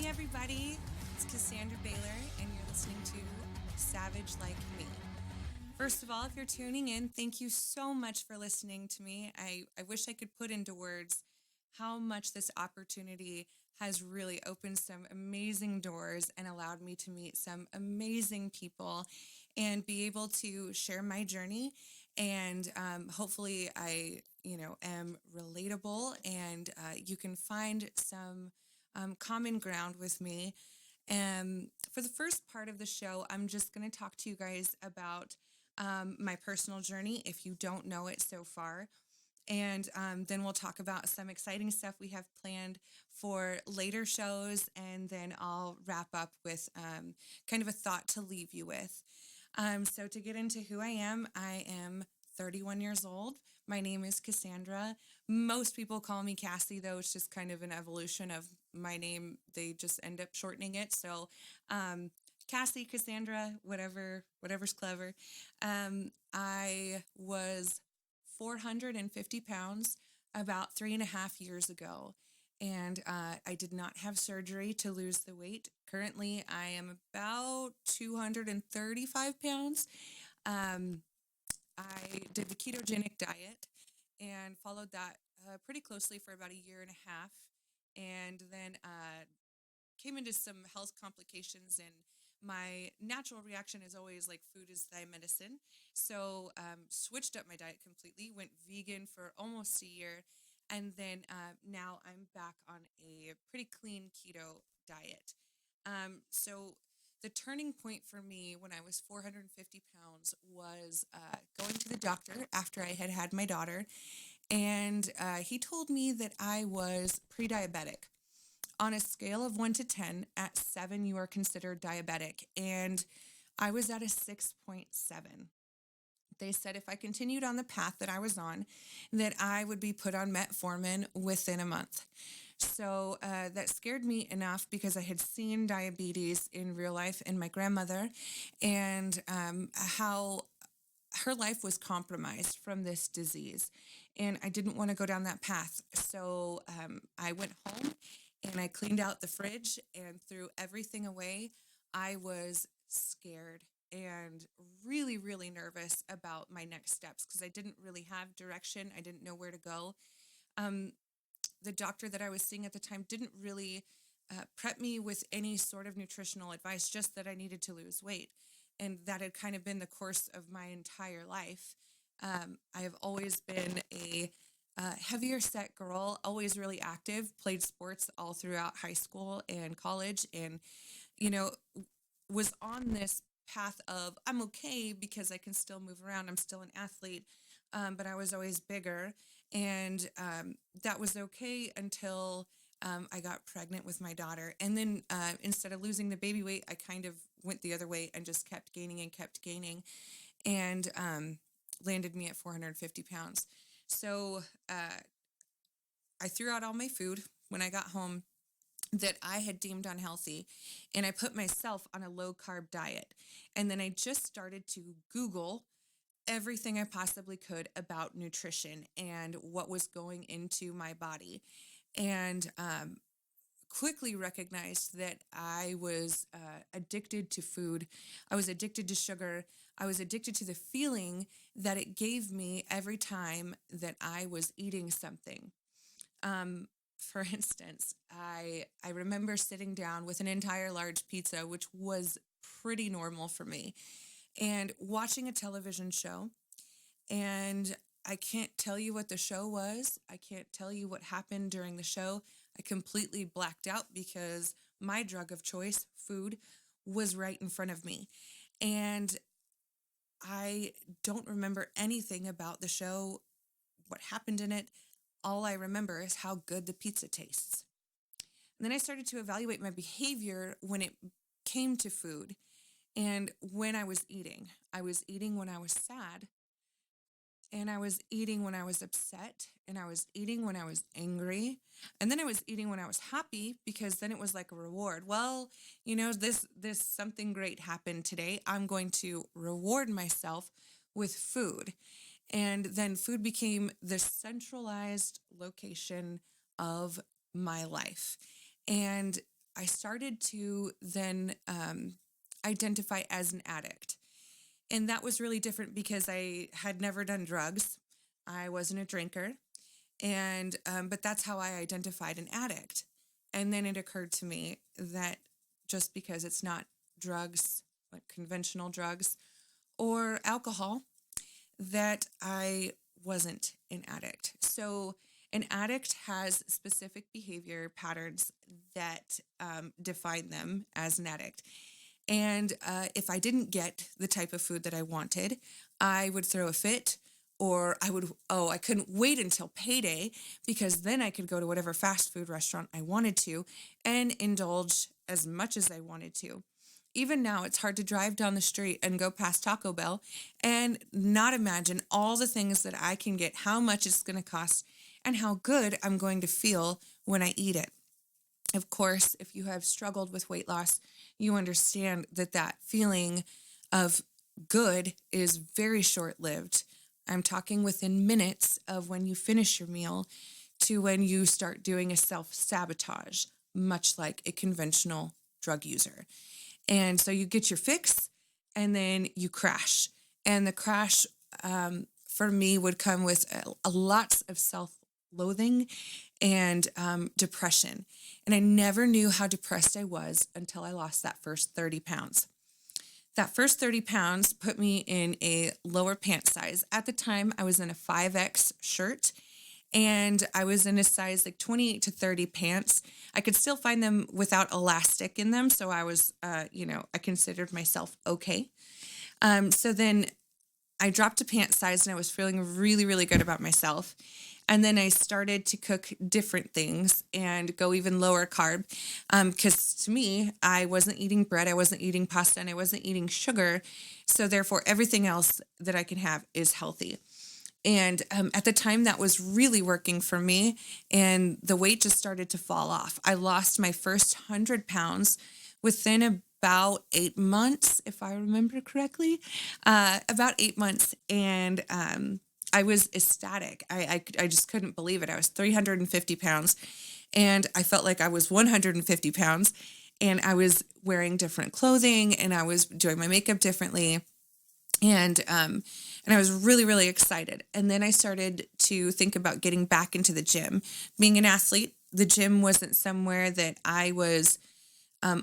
everybody. It's Cassandra Bailor, and you're listening to Savage Like Me. First of all, if you're tuning in, thank you so much for listening to me. I wish I could put into words how much this opportunity has really opened some amazing doors and allowed me to meet some amazing people and be able to share my journey. And hopefully I, am relatable and you can find some common ground with me. And for the first part of the show, I'm just going to talk to you guys about my personal journey, if you don't know it so far. And then we'll talk about some exciting stuff we have planned for later shows. And then I'll wrap up with kind of a thought to leave you with. So to get into who I am 31 years old. My name is Cassandra. Most people call me Cassie, though. It's just kind of an evolution of my name. They just end up shortening it. So Cassie, Cassandra, whatever's clever. I was 450 pounds about 3.5 years ago. And I did not have surgery to lose the weight. Currently, I am about 235 pounds. I did the ketogenic diet and followed that pretty closely for about 1.5 years. And then came into some health complications, and my natural reaction is always like food is thy medicine. So switched up my diet completely, went vegan for almost a year. And then now I'm back on a pretty clean keto diet. So the turning point for me when I was 450 pounds was going to the doctor after I had had my daughter. And he told me that I was pre-diabetic. On a scale of 1 to 10, at 7, you are considered diabetic. And I was at a 6.7. They said if I continued on the path that I was on, that I would be put on metformin within a month. So that scared me enough because I had seen diabetes in real life in my grandmother, and how her life was compromised from this disease. And I didn't want to go down that path. So I went home and I cleaned out the fridge and threw everything away. I was scared and really, really nervous about my next steps because I didn't really have direction. I didn't know where to go. The doctor that I was seeing at the time didn't really prep me with any sort of nutritional advice, just that I needed to lose weight. And that had kind of been the course of my entire life. I have always been a heavier set girl, always really active, played sports all throughout high school and college, and, was on this path of I'm okay because I can still move around. I'm still an athlete, but I was always bigger. And that was okay until I got pregnant with my daughter. And then instead of losing the baby weight, I kind of went the other way and just kept gaining and landed me at 450 pounds. So I threw out all my food when I got home that I had deemed unhealthy, and I put myself on a low carb diet. And then I just started to Google everything I possibly could about nutrition and what was going into my body. And quickly recognized that I was addicted to food. I was addicted to sugar. I was addicted to the feeling that it gave me every time that I was eating something. For instance, I remember sitting down with an entire large pizza, which was pretty normal for me, and watching a television show. And I can't tell you what the show was. I can't tell you what happened during the show. I completely blacked out because my drug of choice, food, was right in front of me. And I don't remember anything about the show, what happened in it. All I remember is how good the pizza tastes. And then I started to evaluate my behavior when it came to food and when I was eating. I was eating when I was sad, and I was eating when I was upset, and I was eating when I was angry, and then I was eating when I was happy because then it was like a reward. Well, this something great happened today. I'm going to reward myself with food. And then food became the centralized location of my life. And I started to then identify as an addict. And that was really different because I had never done drugs. I wasn't a drinker. And, but that's how I identified an addict. And then it occurred to me that just because it's not drugs, like conventional drugs or alcohol, that I wasn't an addict. So an addict has specific behavior patterns that define them as an addict. And if I didn't get the type of food that I wanted, I would throw a fit, or I couldn't wait until payday because then I could go to whatever fast food restaurant I wanted to and indulge as much as I wanted to. Even now, it's hard to drive down the street and go past Taco Bell and not imagine all the things that I can get, how much it's going to cost, and how good I'm going to feel when I eat it. Of course, if you have struggled with weight loss, you understand that feeling of good is very short-lived. I'm talking within minutes of when you finish your meal to when you start doing a self-sabotage, much like a conventional drug user. And so you get your fix and then you crash. And the crash for me would come with lots of self-loathing and depression. And I never knew how depressed I was until I lost that first 30 pounds. That first 30 pounds put me in a lower pant size. At the time, I was in a 5X shirt, and I was in a size like 28 to 30 pants. I could still find them without elastic in them, so I was, I considered myself okay. So then I dropped a pant size, and I was feeling really, really good about myself. And then I started to cook different things and go even lower carb. Because to me, I wasn't eating bread, I wasn't eating pasta, and I wasn't eating sugar. So therefore, everything else that I can have is healthy. And at the time, that was really working for me. And the weight just started to fall off. I lost my first 100 pounds within about 8 months, if I remember correctly, about 8 months. And I was ecstatic. I just couldn't believe it. I was 350 pounds and I felt like I was 150 pounds, and I was wearing different clothing and I was doing my makeup differently. And I was really, really excited. And then I started to think about getting back into the gym. Being an athlete, the gym wasn't somewhere that I was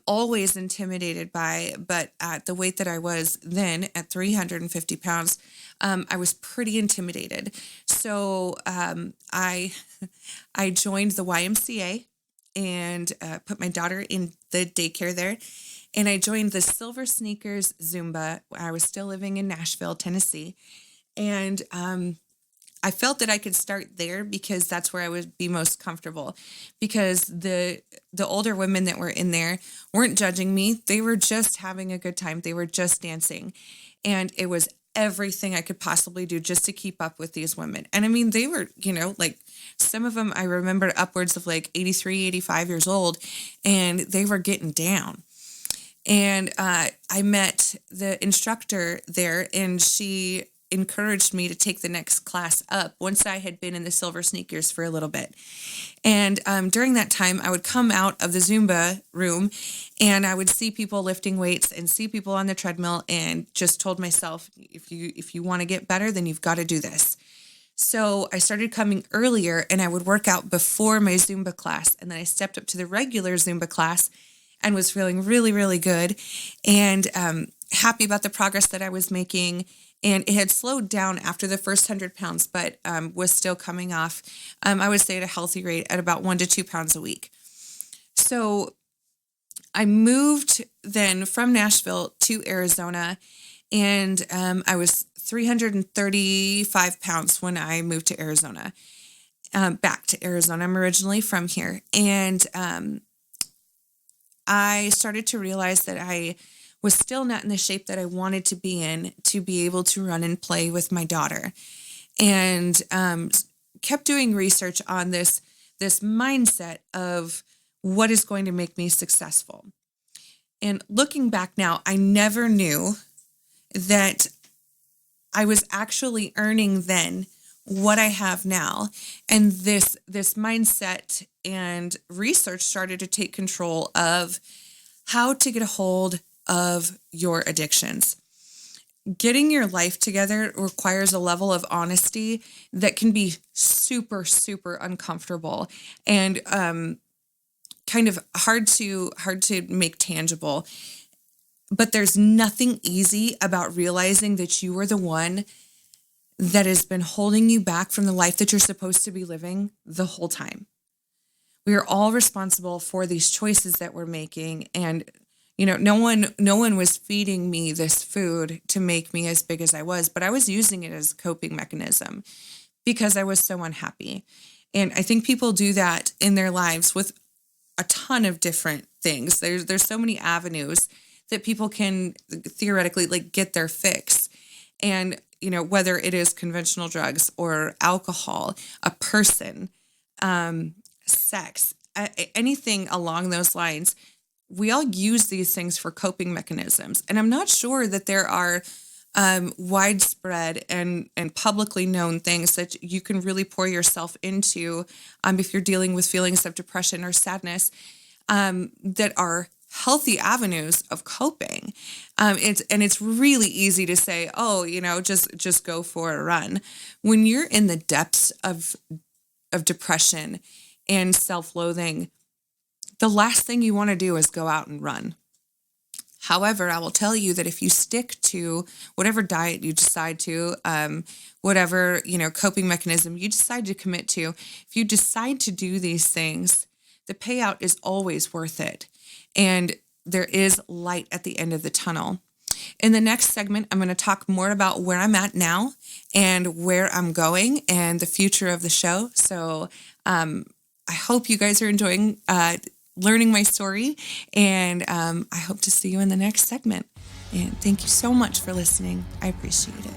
always intimidated by, but at the weight that I was then at 350 pounds, I was pretty intimidated. So I joined the YMCA and put my daughter in the daycare there. And I joined the SilverSneakers Zumba. I was still living in Nashville, Tennessee. And I felt that I could start there because that's where I would be most comfortable, because the older women that were in there weren't judging me. They were just having a good time. They were just dancing. And it was everything I could possibly do just to keep up with these women. And I mean, they were, like some of them I remember upwards of like 83, 85 years old, and they were getting down. And I met the instructor there, and she encouraged me to take the next class up once I had been in the SilverSneakers for a little bit. And during that time, I would come out of the Zumba room and I would see people lifting weights and see people on the treadmill, and just told myself, if you want to get better, then you've got to do this. So I started coming earlier and I would work out before my Zumba class. And then I stepped up to the regular Zumba class and was feeling really, really good and happy about the progress that I was making. And it had slowed down after the first 100 pounds, but was still coming off, I would say at a healthy rate at about 1 to 2 pounds a week. So I moved then from Nashville to Arizona, and I was 335 pounds when I moved to Arizona, back to Arizona. I'm originally from here. And I started to realize that I was still not in the shape that I wanted to be in to be able to run and play with my daughter, and kept doing research on this mindset of what is going to make me successful. And looking back now, I never knew that I was actually earning then what I have now. And this mindset and research started to take control of how to get a hold of your addictions. Getting your life together requires a level of honesty that can be super, super uncomfortable and kind of hard to make tangible. But there's nothing easy about realizing that you are the one that has been holding you back from the life that you're supposed to be living the whole time. We are all responsible for these choices that we're making. And, no one was feeding me this food to make me as big as I was, but I was using it as a coping mechanism because I was so unhappy. And I think people do that in their lives with a ton of different things. There's so many avenues that people can theoretically get their fix. And, whether it is conventional drugs or alcohol, a person, sex, anything along those lines, we all use these things for coping mechanisms. And I'm not sure that there are widespread and publicly known things that you can really pour yourself into if you're dealing with feelings of depression or sadness that are healthy avenues of coping. It's really easy to say, oh, just go for a run. When you're in the depths of depression and self-loathing, the last thing you want to do is go out and run. However, I will tell you that if you stick to whatever diet you decide to, whatever, coping mechanism you decide to commit to, if you decide to do these things, the payout is always worth it. And there is light at the end of the tunnel. In the next segment, I'm going to talk more about where I'm at now and where I'm going and the future of the show. So I hope you guys are enjoying learning my story, and I hope to see you in the next segment. And thank you so much for listening. I appreciate it.